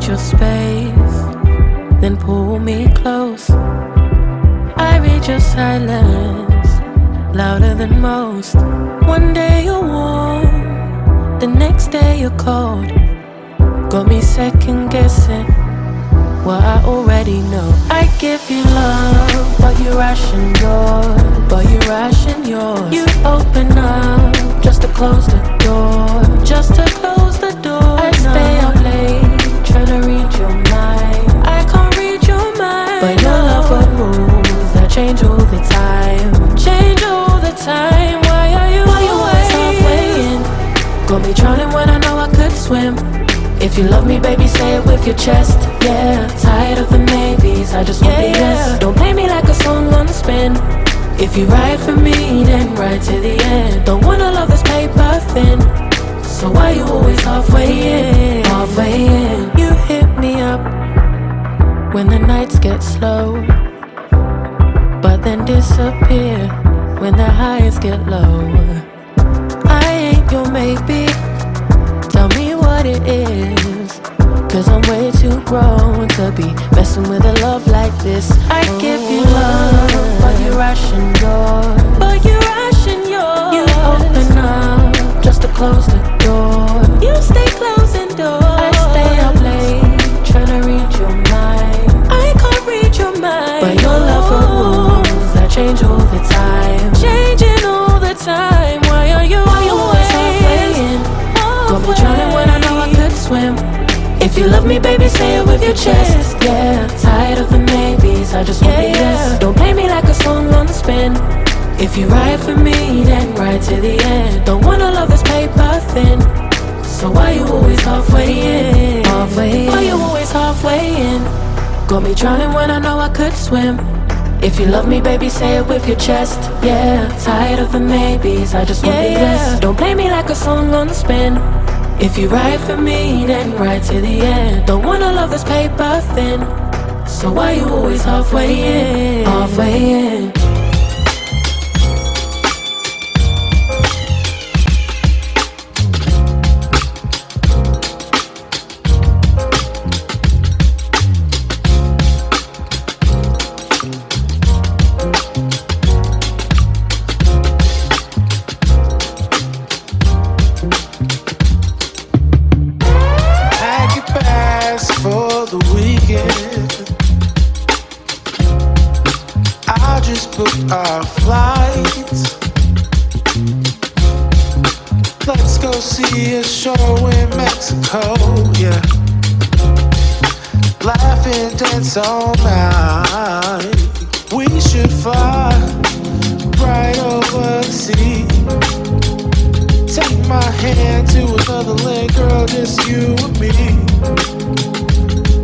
your space, then pull me close. I read your silence, louder than most. One day you're warm, the next day you're cold. Got me second guessing what I already know. I give you love, but you ration yours. You open up just to close the door. I stay up late, trying to read your mind. I can't read your mind, but your love got rules that change all the time. Why are you always halfway in? Got me drowning when I know I could swim. If you love me, baby, say it with your chest. Yeah, tired of the maybes, I just want the yes. Don't play me like a song on spin. If you ride for me, then ride to the end. Don't wanna love this paper thin, so why you always halfway in? You hit me up when the nights get slow, but then disappear when the highs get low. I ain't your maybe, tell me what it is, 'cause I'm way too grown to be messing with a love like this. I give you love, but you ration yours. You open up just to close the door. You stay closing doors. I stay up late, trying to read your mind. I can't read your mind, but your love got rules that change all the time. Why are you always halfway in? Got me drowning when I know I could swim. If you love me, baby, say it with your chest. Yeah, tired of the maybes, I just want the yes. Don't play me like a song on spin. If you ride for me, then ride to the end. Don't wanna love this paper thin, so why you always halfway in? Why you always halfway in? Got me drowning when I know I could swim. If you love me, baby, say it with your chest. Yeah, tired of the maybes, I just want the yes. Don't play me like a song on spin. If you ride for me, then ride to the end. Don't wanna love this paper thin, so why you always halfway in? Our flights. Let's go see a show in Mexico, yeah. Laugh and dance all night. We should fly right over the sea. Take my hand to another land, girl, just you and me.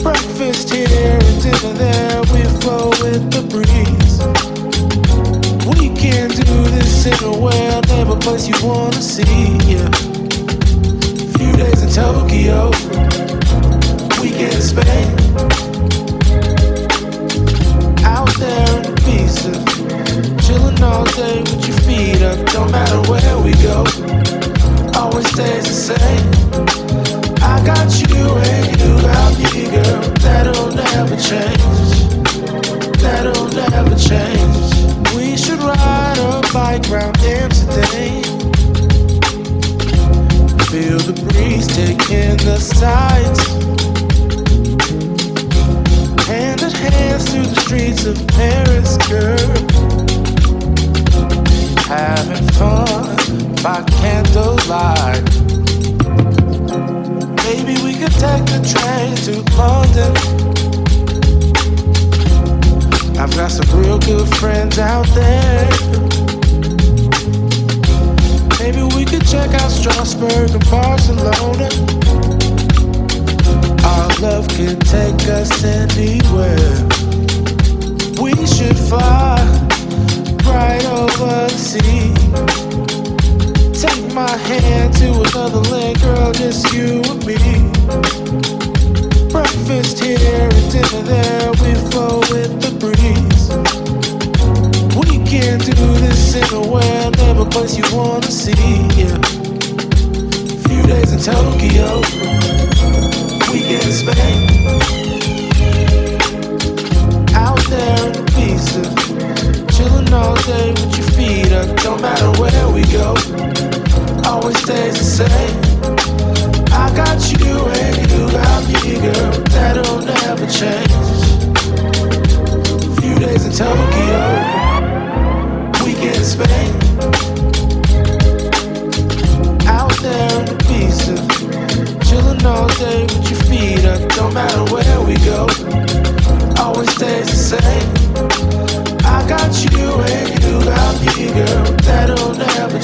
Breakfast here and dinner there, we flow with the breeze. We can do this anywhere, never place you wanna see, yeah. Few days in Tokyo, weekend in Spain. Out there in Ibiza, chillin' all day with your feet up. Don't matter where we go, always stays the same. I got you and you got me, girl. That'll never change. That'll never change. We should ride a bike round Amsterdam. Feel the breeze taking the sights. Hand in hand through the streets of Paris, girl. Having fun by candlelight. Maybe we could take the train to London. I've got some real good friends out there. Maybe we could check out Strasbourg and Barcelona. Our love can take us anywhere. We should fly right over the sea. Take my hand to another land, girl, just you and me. Breakfast here and dinner there, we flow with the breeze. We can do this anywhere, never place you wanna see, yeah. Few days in Tokyo, weekend in Spain.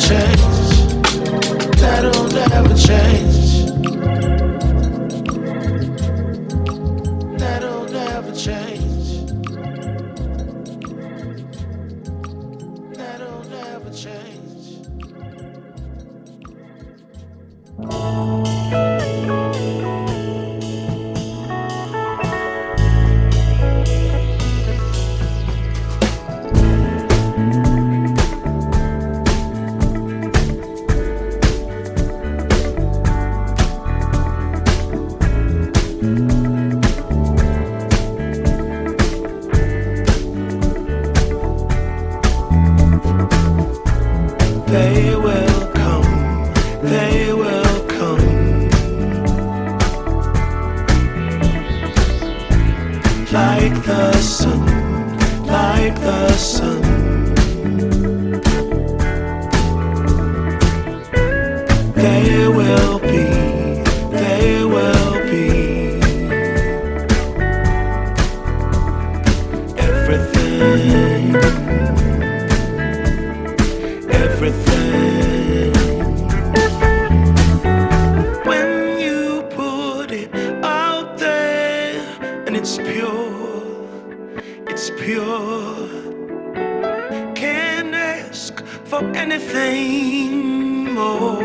change. That'll never change. That'll never change. That'll never change. They will come, they will come. Like the sun, like the sun. They will be, they will be. Everything. Everything. When you put it out there and it's pure, it's pure. Can't ask for anything more,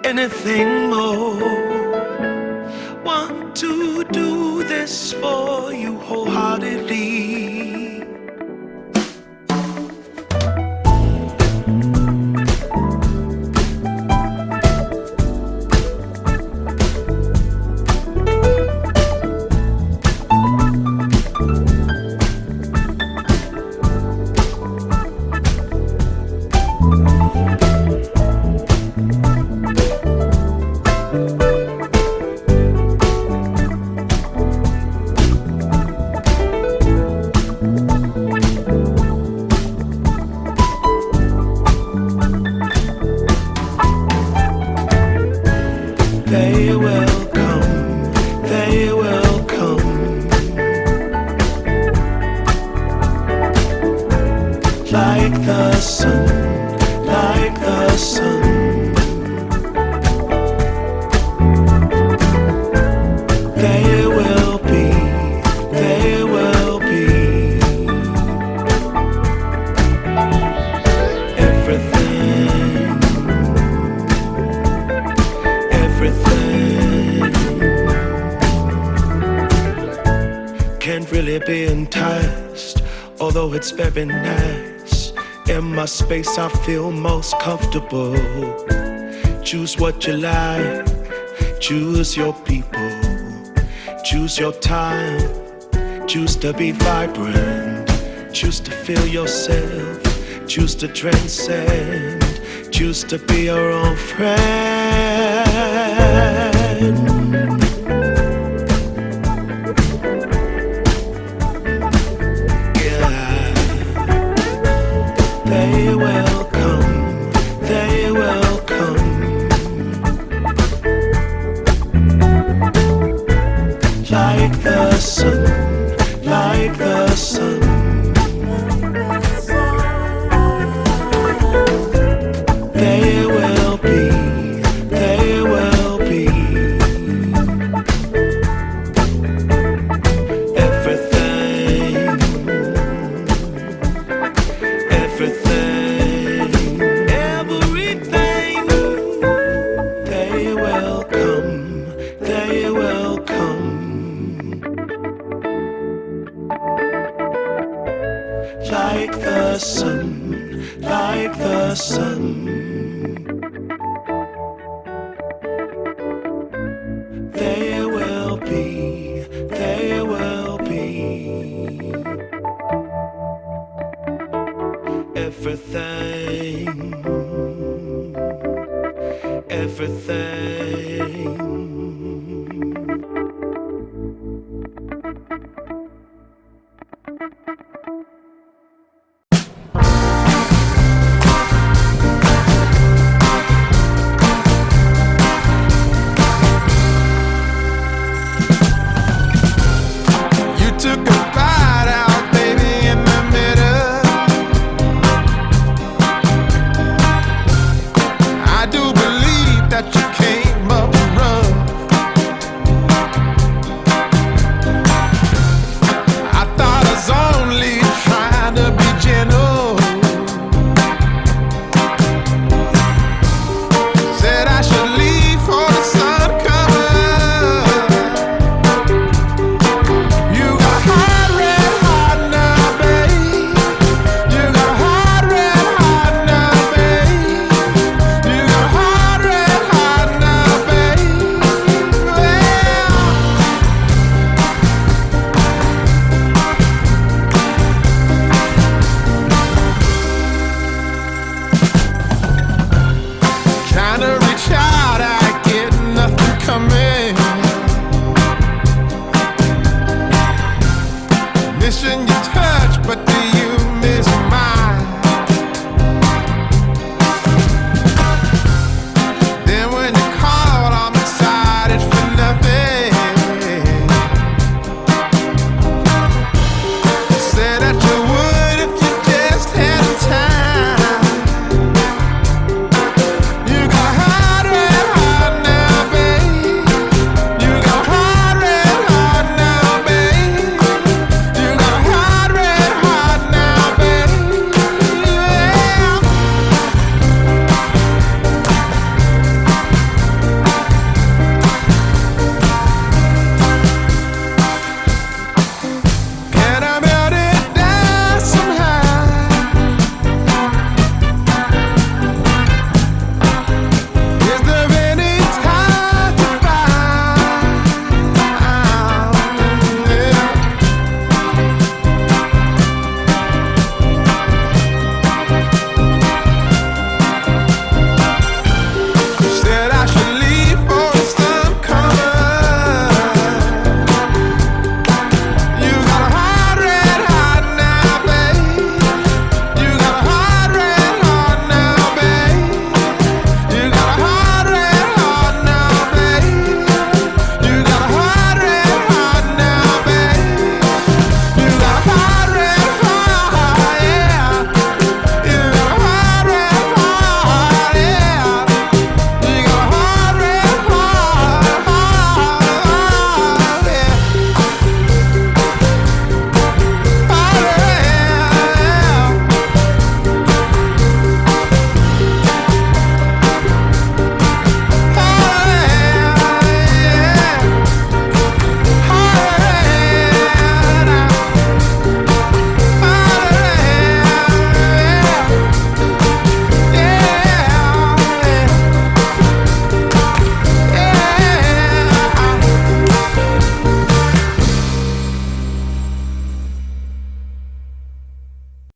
anything more. Want to do this for you wholeheartedly. They will come, they will come. Like the sun, like the sun. They will be, they will be. Everything. Everything can't really be enticed, although it's very nice. In my space I feel most comfortable. Choose what you like, choose your people, choose your time, choose to be vibrant, choose to feel yourself, choose to transcend, choose to be your own friend. Yeah. They will come, they will come. Like the sun, like the sun. They will be, they will be. Everything, everything, everything. They will come, they will come. Like the sun, like the sun. They will be, they will be. Everything, everything.